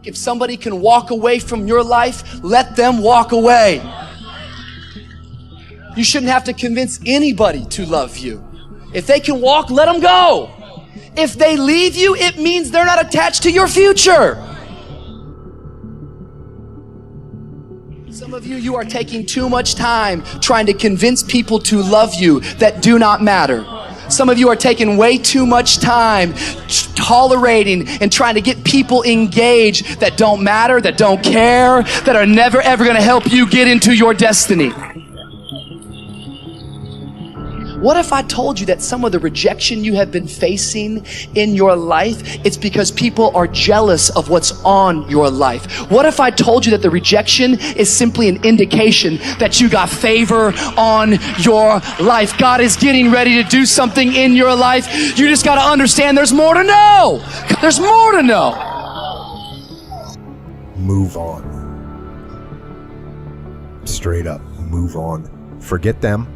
If somebody can walk away from your life, let them walk away. You shouldn't have to convince anybody to love you. If they can walk, let them go. If they leave you, it means they're not attached to your future. Some of you are taking too much time trying to convince people to love you that do not matter. Some of you are taking way too much time tolerating and trying to get people engaged that don't matter, that don't care, that are never ever going to help you get into your destiny. What if I told you that some of the rejection you have been facing in your life, it's because people are jealous of what's on your life? What if I told you that the rejection is simply an indication that you got favor on your life? God is getting ready to do something in your life. You just got to understand there's more to know. There's more to know. Move on. Straight up, move on. Forget them.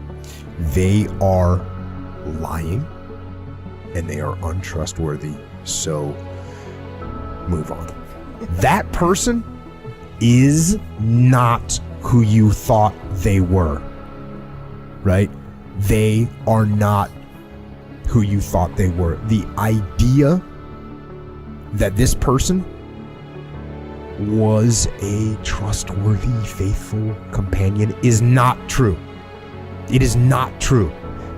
They are lying and they are untrustworthy. So move on. That person is not who you thought they were, right? They are not who you thought they were. The idea that this person was a trustworthy, faithful companion is not true. It is not true.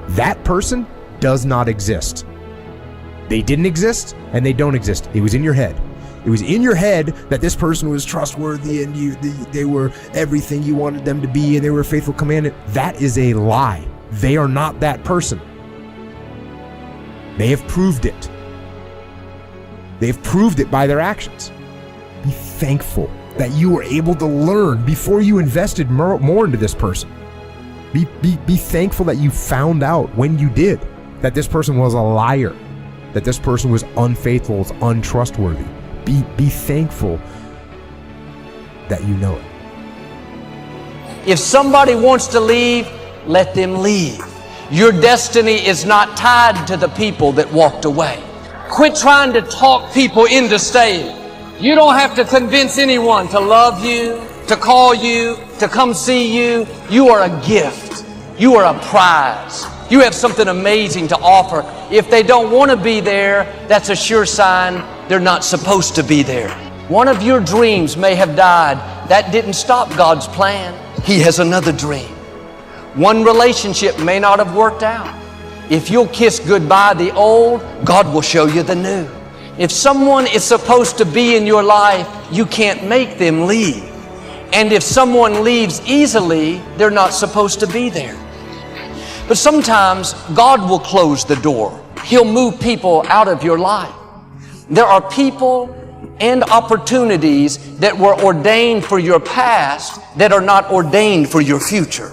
That person does not exist. They didn't exist and they don't exist. It was in your head. It was in your head that this person was trustworthy and they were everything you wanted them to be and they were a faithful companion. That is a lie. They are not that person. They have proved it. They've proved it by their actions. Be thankful that you were able to learn before you invested more into this person. Be thankful that you found out when you did that this person was a liar, that this person was unfaithful, was untrustworthy. Be thankful that you know it. If somebody wants to leave, let them leave. Your destiny is not tied to the people that walked away. Quit trying to talk people into staying. You don't have to convince anyone to love you, to call you, to come see you. You are a gift. You are a prize. You have something amazing to offer. If they don't want to be there, that's a sure sign they're not supposed to be there. One of your dreams may have died. That didn't stop God's plan. He has another dream. One relationship may not have worked out. If you'll kiss goodbye the old, God will show you the new. If someone is supposed to be in your life, you can't make them leave. And if someone leaves easily, they're not supposed to be there. But sometimes God will close the door. He'll move people out of your life. There are people and opportunities that were ordained for your past that are not ordained for your future.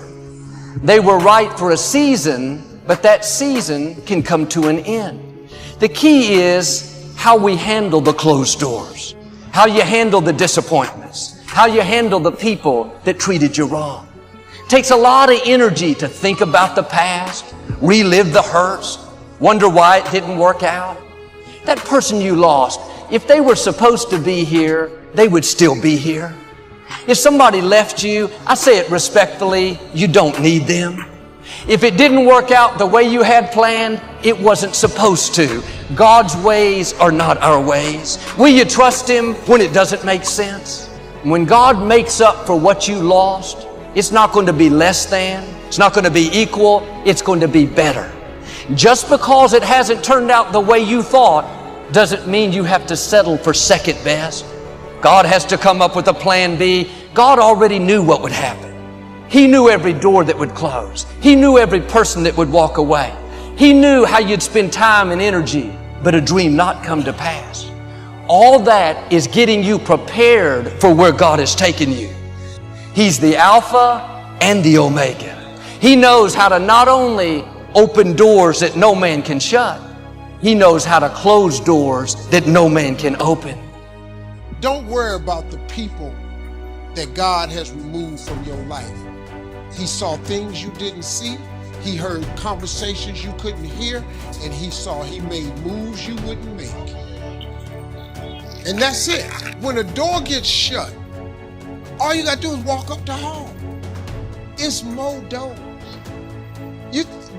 They were right for a season, but that season can come to an end. The key is how we handle the closed doors, how you handle the disappointments, how you handle the people that treated you wrong. It takes a lot of energy to think about the past, relive the hurts, wonder why it didn't work out. That person you lost, if they were supposed to be here, they would still be here. If somebody left you, I say it respectfully, you don't need them. If it didn't work out the way you had planned, it wasn't supposed to. God's ways are not our ways. Will you trust Him when it doesn't make sense? When God makes up for what you lost, it's not going to be less than, it's not going to be equal, it's going to be better. Just because it hasn't turned out the way you thought doesn't mean you have to settle for second best. God has to come up with a plan B. God already knew what would happen. He knew every door that would close. He knew every person that would walk away. He knew how you'd spend time and energy, but a dream not come to pass. All that is getting you prepared for where God has taken you. He's the Alpha and the Omega. He knows how to not only open doors that no man can shut, He knows how to close doors that no man can open. Don't worry about the people that God has removed from your life. He saw things you didn't see. He heard conversations you couldn't hear. And He made moves you wouldn't make. And that's it. When a door gets shut, all you gotta do is walk up the hall. It's more doors.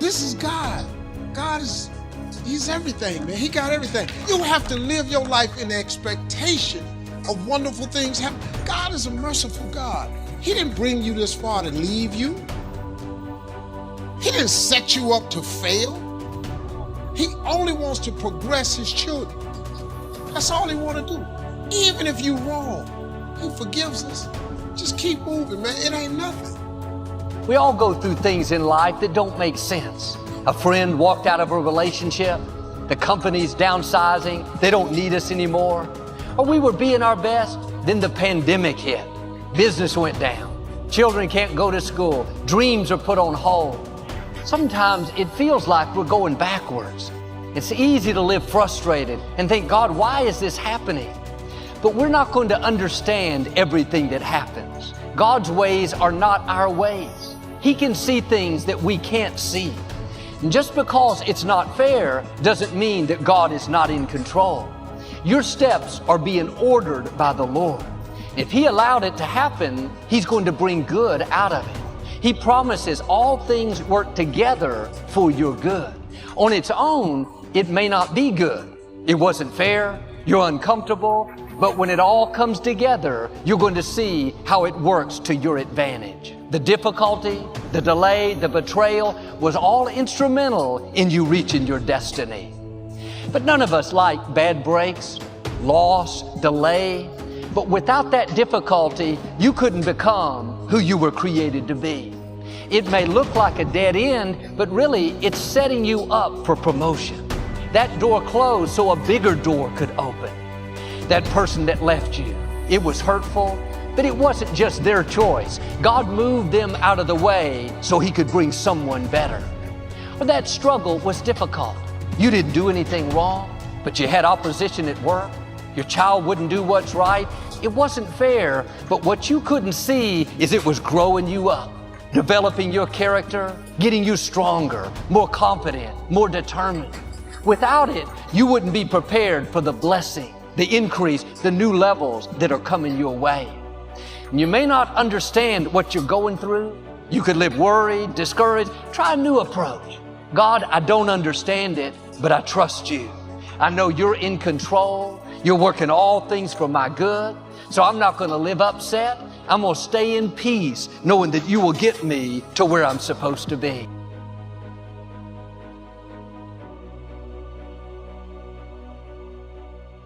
This is God. God is, He's everything, man. He got everything. You have to live your life in the expectation of wonderful things happening. God is a merciful God. He didn't bring you this far to leave you. He didn't set you up to fail. He only wants to progress His children. That's all He wants to do. Even if you're wrong, He forgives us. Just keep moving, man. It ain't nothing. We all go through things in life that don't make sense. A friend walked out of a relationship. The company's downsizing. They don't need us anymore. Or we were being our best. Then the pandemic hit. Business went down. Children can't go to school. Dreams are put on hold. Sometimes it feels like we're going backwards. It's easy to live frustrated and think, God, why is this happening? But we're not going to understand everything that happens. God's ways are not our ways. He can see things that we can't see. And just because it's not fair doesn't mean that God is not in control. Your steps are being ordered by the Lord. If He allowed it to happen, He's going to bring good out of it. He promises all things work together for your good. On its own, it may not be good. It wasn't fair, you're uncomfortable, but when it all comes together, you're going to see how it works to your advantage. The difficulty, the delay, the betrayal was all instrumental in you reaching your destiny. But none of us like bad breaks, loss, delay. But without that difficulty, you couldn't become who you were created to be. It may look like a dead end, but really it's setting you up for promotion. That door closed so a bigger door could open. That person that left you, it was hurtful, but it wasn't just their choice. God moved them out of the way so He could bring someone better. Or that struggle was difficult. You didn't do anything wrong, but you had opposition at work. Your child wouldn't do what's right. It wasn't fair, but what you couldn't see is it was growing you up, developing your character, getting you stronger, more confident, more determined. Without it, you wouldn't be prepared for the blessing, the increase, the new levels that are coming your way. And you may not understand what you're going through. You could live worried, discouraged. Try a new approach. God, I don't understand it, but I trust you. I know you're in control. You're working all things for my good. So I'm not going to live upset. I'm going to stay in peace, knowing that you will get me to where I'm supposed to be.